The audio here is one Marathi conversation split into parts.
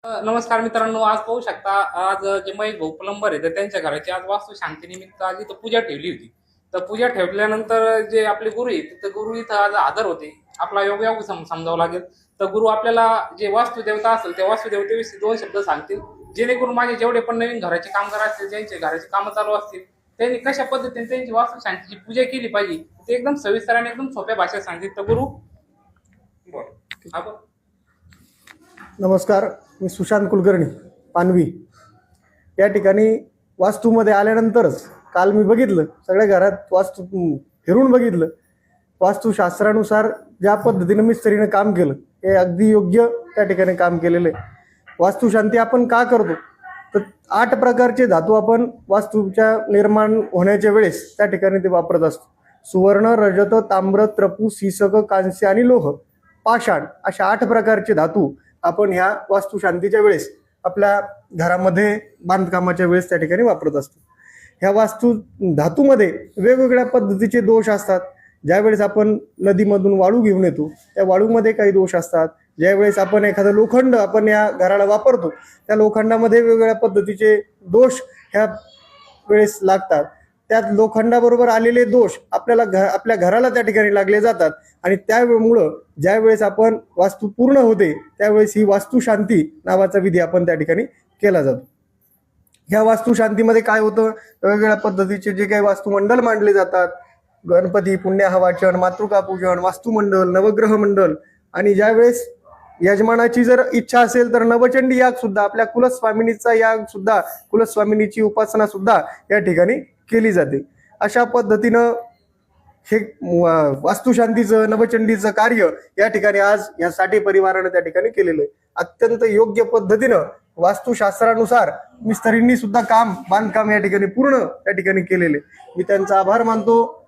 नमस्कार मित्रांनो, आज पाहू शकता. आज जे महेश भाऊ प्लंबर आहे तर त्यांच्या घराची आज वास्तू शांतीनिमित्त आज इथं पूजा ठेवली होती. तर पूजा ठेवल्यानंतर जे आपले गुरु आहेत तर गुरु इथं आज हजर होते. आपला योग समजावं लागेल. तर गुरु आपल्याला जे वास्तुदेवता असेल त्या वास्तुदेवतेविषयी 2 शब्द सांगतील, जेणेकरून माझे जेवढे पण नवीन घराचे कामगार असतील, ज्यांचे घराचे कामं चालू असतील, त्यांनी कशा पद्धतीने त्यांची वास्तू शांतीची पूजा केली पाहिजे ते एकदम सविस्तर आणि एकदम सोप्या भाषेत सांगतील. तर गुरु बरं आपण नमस्कार, मी सुशांत कुलकर्णी पानवी. या ठिकाणी वास्तूमध्ये आल्यानंतरच काल मी बघितलं, सगळ्या घरात वास्तू फिरून बघितलं. वास्तुशास्त्रानुसार ज्या पद्धतीनं मिस्त्रीनं काम केलं हे अगदी योग्य त्या ठिकाणी काम केलेलं आहे. वास्तुशांती आपण का करतो तर 8 प्रकारचे धातू आपण वास्तूच्या निर्माण होण्याच्या वेळेस त्या ठिकाणी ते वापरत असतो. सुवर्ण, रजत, ताम्र, त्रपू, सीसक, कांस्य आणि लोह, पाषाण अशा 8 प्रकारचे धातू आपण ह्या वास्तुशांतीच्या वेळेस आपल्या घरामध्ये बांधकामाच्या वेळेस त्या ठिकाणी वापरत असतो. ह्या वास्तू धातूमध्ये वेगवेगळ्या पद्धतीचे दोष असतात. ज्यावेळेस आपण नदीमधून वाळू घेऊन येतो त्या वाळूमध्ये काही दोष असतात. ज्यावेळेस आपण एखादं लोखंड आपण या घराला वापरतो त्या लोखंडामध्ये वेगवेगळ्या पद्धतीचे दोष ह्या वेळेस लागतात. त्यात लोखंडाबरोबर आलेले दोष आपल्या घराला त्या ठिकाणी लागले जातात आणि त्यामुळं ज्यावेळेस आपण वास्तू पूर्ण होते त्यावेळेस ही वास्तुशांती नावाचा विधी आपण त्या ठिकाणी केला जातो. ह्या वास्तुशांतीमध्ये काय होतं, वेगवेगळ्या पद्धतीचे जे काही वास्तुमंडल मांडले जातात, गणपती, पुण्याहवाचन, मातृका पूजन, वास्तुमंडल, नवग्रह मंडल, आणि ज्यावेळेस यजमानाची जर इच्छा असेल तर नवचंडी याग सुद्धा, आपल्या कुलस्वामिनीचा याग सुद्धा, कुलस्वामिनीची उपासना सुद्धा या ठिकाणी केली जाते. अशा पद्धतीनं हे वास्तुशांतीचं, नवचंडीचं कार्य या ठिकाणी आज या साठे परिवारानं त्या ठिकाणी केलेलं आहे. अत्यंत योग्य पद्धतीनं वास्तुशास्त्रानुसार मिस्त्रींनी सुद्धा बांधकाम या ठिकाणी पूर्ण त्या ठिकाणी केलेले. मी त्यांचा आभार मानतो,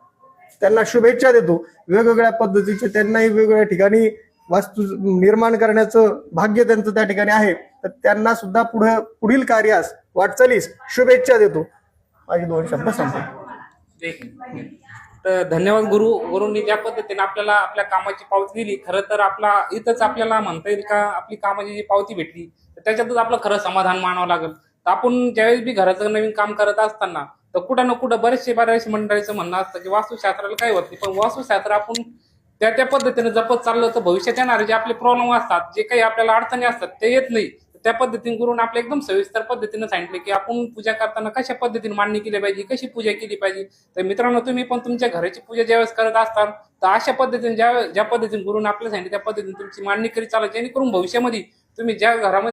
त्यांना शुभेच्छा देतो. वेगवेगळ्या पद्धतीचे त्यांनाही वेगवेगळ्या ठिकाणी वास्तू निर्माण करण्याचं भाग्य त्यांचं त्या ठिकाणी आहे. तर त्यांना सुद्धा पुढील कार्यास वाटचालीस शुभेच्छा देतो. माझे 2 शब्द संपले. तर धन्यवाद गुरुंनी ज्या पद्धतीने आपल्याला आपल्या कामाची पावती दिली. खरं तर आपला इथंच आपल्याला म्हणता येईल का आपली कामाची जी पावती भेटली तर त्याच्यातच आपलं खरं समाधान मानावं लागेल. तर आपण ज्यावेळेस बी घराचं नवीन काम करत असताना तर कुठं ना कुठं बरेचसे मंडळीचं म्हणणं असतं की वास्तुशास्त्राला काही होत नाही, पण वास्तुशास्त्र आपण त्या पद्धतीने जपत चाललं तर भविष्यात येणारे जे आपले प्रॉब्लेम असतात, जे काही आपल्याला अडचणी असतात ते येत नाही. त्या पद्धतीने गुरुन आपल्या एकदम सविस्तर पद्धतीने सांगितले की आपण पूजा करताना कशा पद्धतीने मांडणी केली पाहिजे, कशी पूजा केली पाहिजे. तर मित्रांनो, तुम्ही पण तुमच्या घराची पूजा ज्यावेळेस करत असताल तर अशा पद्धतीने ज्या पद्धतीने गुरुने आपल्याला सांगितले त्या पद्धतीने तुमची मांडणी करीत चाला, जेणेकरून भविष्यामध्ये तुम्ही ज्या घरामध्ये